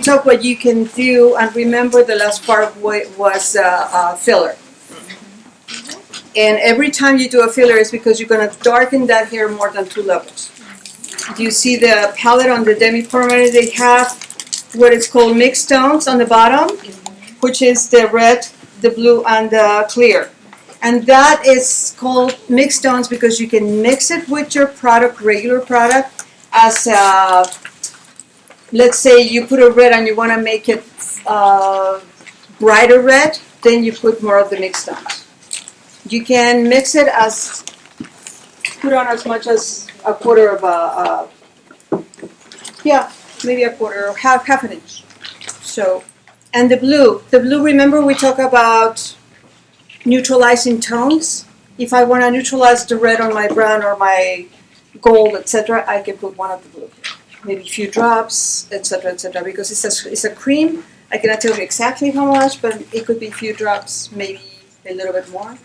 talk what you can do, and remember the last part was filler. And every time you do a filler, it's because you're going to darken that hair more than 2 levels. Do you see the palette on the demi-permanent? They have what is called mixed tones on the bottom, which is the red, the blue, and the clear. And that is called mixed tones because you can mix it with your product, regular product, as let's say you put a red and you want to make it brighter red, then you put more of the mixed tones. You can mix it as, put on as much as a quarter of maybe a quarter or half an inch. So, and the blue, remember we talk about neutralizing tones. If I want to neutralize the red on my brown or my gold, etc., I can put one of the blue. Maybe a few drops, etc., etc. Because it's a cream. I cannot tell you exactly how much, but it could be a few drops, maybe a little bit more.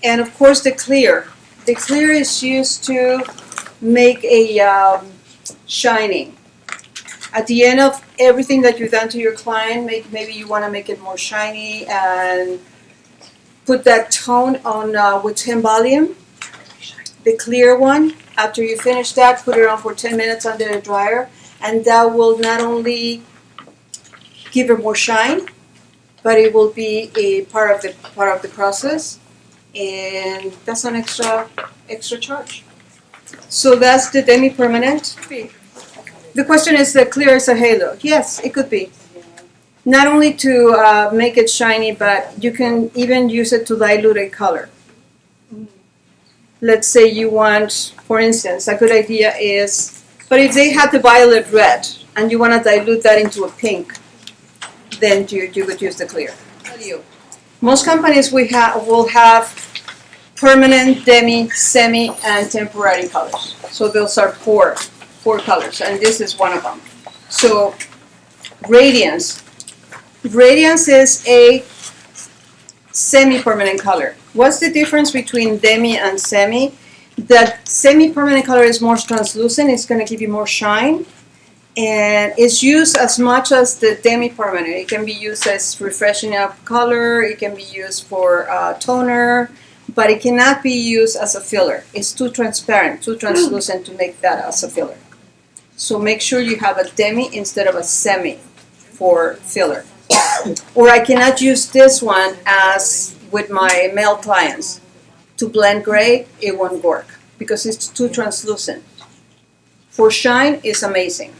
And of course the clear. The clear is used to make a shining. At the end of everything that you've done to your client, maybe you want to make it more shiny and put that tone on with 10 volume, the clear one. After you finish that, put it on for 10 minutes under the dryer, and that will not only give it more shine, but it will be a part of the process, and that's an extra charge. So that's the demi-permanent. The question is, the clear as a halo? Yes, it could be. Not only to make it shiny, but you can even use it to dilute a color. Let's say you want, for instance, a good idea is, but if they had the violet red and you want to dilute that into a pink, then you could use the clear. Most companies will have permanent, demi, semi, and temporary colors. So those are four colors, and this is one of them. So radiance. Radiance is a semi-permanent color. What's the difference between demi and semi? That semi-permanent color is more translucent. It's going to give you more shine, and it's used as much as the demi-permanent. It can be used as refreshing up color. It can be used for toner, but it cannot be used as a filler. It's too transparent, too translucent to make that as a filler. So make sure you have a demi instead of a semi for filler. Or I cannot use this one as with my male clients. To blend gray, it won't work because it's too translucent. For shine, it's amazing.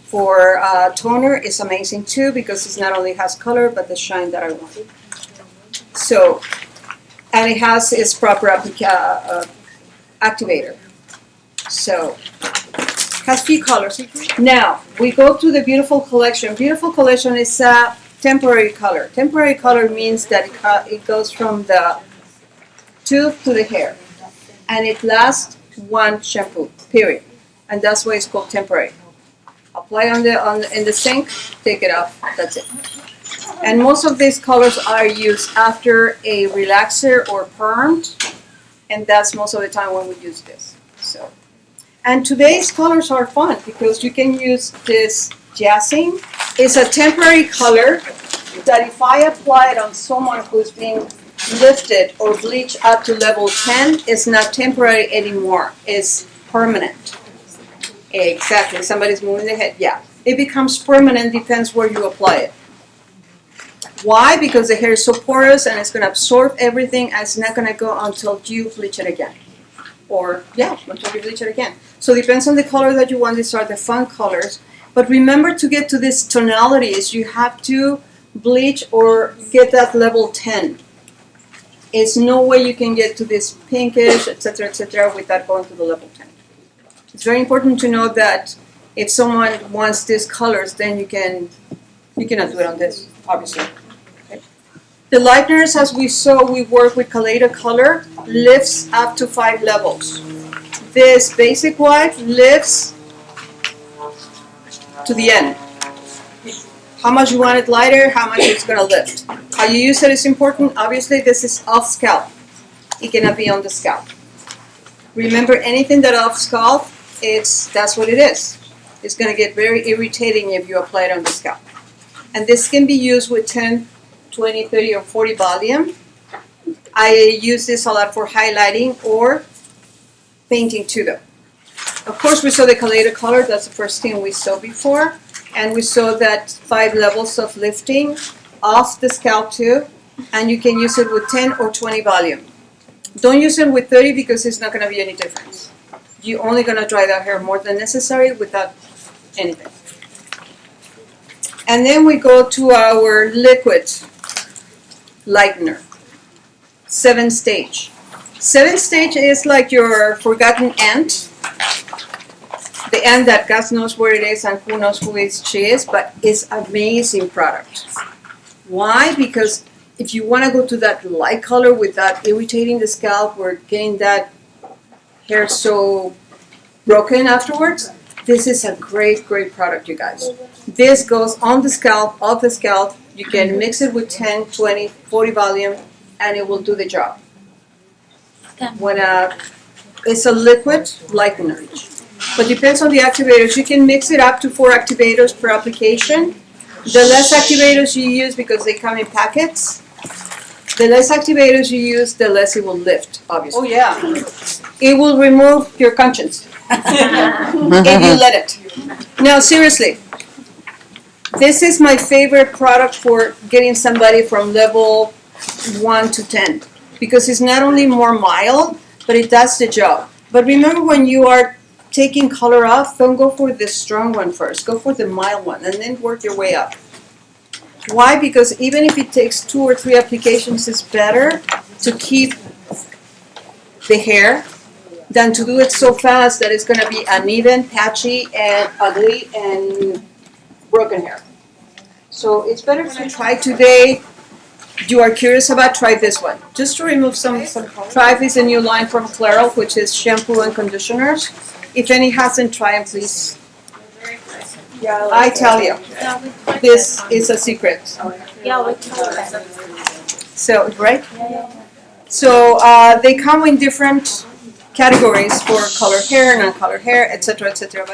For toner, it's amazing too because it not only has color but the shine that I want. So, and it has its proper activator. So, has few colors. Now we go to the Beautiful Collection. Beautiful Collection is a temporary color. Temporary color means that it goes from the tube to the hair, and it lasts one shampoo. Period. And that's why it's called temporary. Apply in the sink, take it off. That's it. And most of these colors are used after a relaxer or permed, and that's most of the time when we use this. So. And today's colors are fun because you can use this Juzzing. It's a temporary color that if I apply it on someone who's being lifted or bleached up to level 10, it's not temporary anymore. It's permanent. Exactly. Somebody's moving the head. Yeah. It becomes permanent, depends where you apply it. Why? Because the hair is so porous and it's going to absorb everything and it's not going to go until you bleach it again. Or, yeah, until you bleach it again. So it depends on the color that you want. These are the fun colors. But remember, to get to these tonalities, you have to bleach or get that level 10. There's no way you can get to this pinkish, etc., without going to the level 10. It's very important to know that if someone wants these colors, then you cannot do it on this, obviously. Okay. The lighteners, as we saw, we work with Kaleidocolor, lifts up to 5 levels. This basic white lifts to the end. How much you want it lighter, how much it's going to lift. How you use it is important. Obviously, this is off scalp. It cannot be on the scalp. Remember, anything that off scalp, that's what it is. It's going to get very irritating if you apply it on the scalp. And this can be used with 10, 20, 30, or 40 volume. I use this a lot for highlighting or painting too though. Of course, we saw the Kaleidocolor. That's the first thing we saw before. And we saw that 5 levels of lifting off the scalp too. And you can use it with 10 or 20 volume. Don't use it with 30 because it's not going to be any difference. You're only going to dry that hair more than necessary without anything. And then we go to our liquid lightener. 7-stage. 7-stage is like your forgotten ant. The ant that God knows where it is and who knows she is, but it's amazing product. Why? Because if you want to go to that light color without irritating the scalp or getting that hair so broken afterwards, this is a great, great product, you guys. This goes on the scalp, off the scalp. You can mix it with 10, 20, 40 volume, and it will do the job. When it's a liquid lightener, but depends on the activators. You can mix it up to 4 activators per application. The less activators you use, because they come in packets, the less activators you use, the less it will lift, obviously. Oh yeah. It will remove your conscience if you let it. No, seriously. This is my favorite product for getting somebody from level 1 to 10. Because it's not only more mild, but it does the job. But remember, when you are taking color off, don't go for the strong one first. Go for the mild one and then work your way up. Why? Because even if it takes 2 or 3 applications, it's better to keep the hair than to do it so fast that it's going to be uneven, patchy, and ugly, and broken hair. So it's better to try today. You are curious about, try this one. Just to remove some try this a new line from Clairol, which is shampoo and conditioners. If any hasn't tried them, please. I tell you, this is a secret. So, right? So they come in different categories for colored hair, non-colored hair, etc., etc.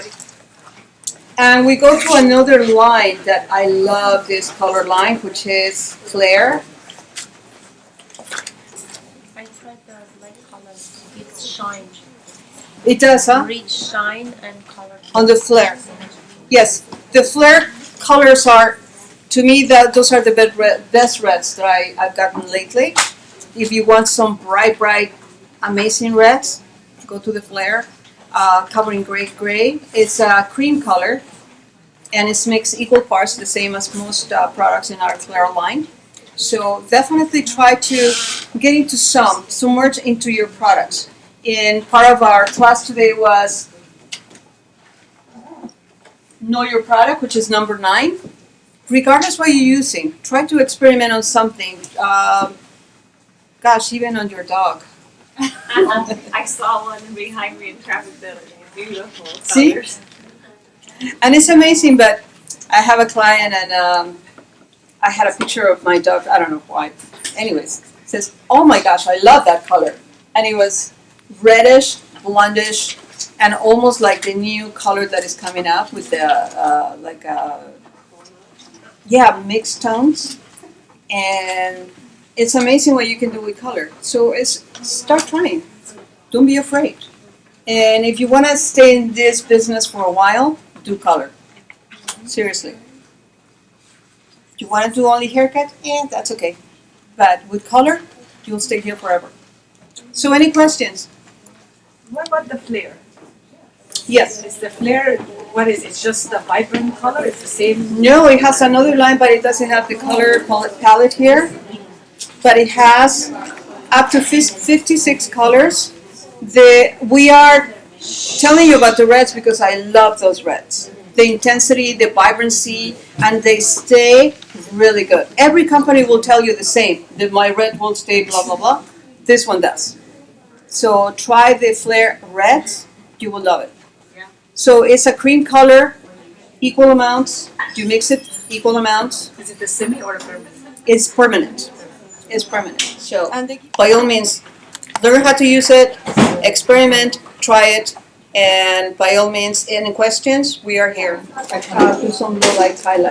And we go to another line that I love, this color line, which is Flair. I tried the light color. It shines. It does, huh? Rich shine and color. On the Flair. Yes, the Flair colors are, to me, those are the best reds that I've gotten lately. If you want some bright, amazing reds, go to the Flair. Covering gray. It's a cream color, and it's mixed equal parts, the same as most products in our Flair line. So definitely try to get into submerge into your products. In part of our class today was Know Your Product, which is number 9. Regardless what you're using, try to experiment on something. Gosh, even on your dog. I saw one behind me in traffic the other day. Beautiful colors. See? And it's amazing, but I have a client and I had a picture of my dog, I don't know why. Anyways, it says, oh my gosh, I love that color. And it was reddish, blondish, and almost like the new color that is coming up with the, mixed tones. And it's amazing what you can do with color. So start trying. Don't be afraid. And if you want to stay in this business for a while, do color. Seriously. If you want to do only haircut, that's okay. But with color, you'll stay here forever. So any questions? What about the Flair? Yes. Is the Flair, what is it? It's just the vibrant color? It's the same? No, it has another line, but it doesn't have the color palette here. But it has up to 56 colors. We are telling you about the reds because I love those reds. The intensity, the vibrancy, and they stay really good. Every company will tell you the same, that my red will stay blah, blah, blah. This one does. So try the Flair reds, you will love it. Yeah. So it's a cream color, equal amounts. You mix it, equal amounts. Is it the semi or the perm? It's permanent. It's permanent. So by all means, learn how to use it, experiment, try it, And by all means, any questions, we are here. Do some low light highlights.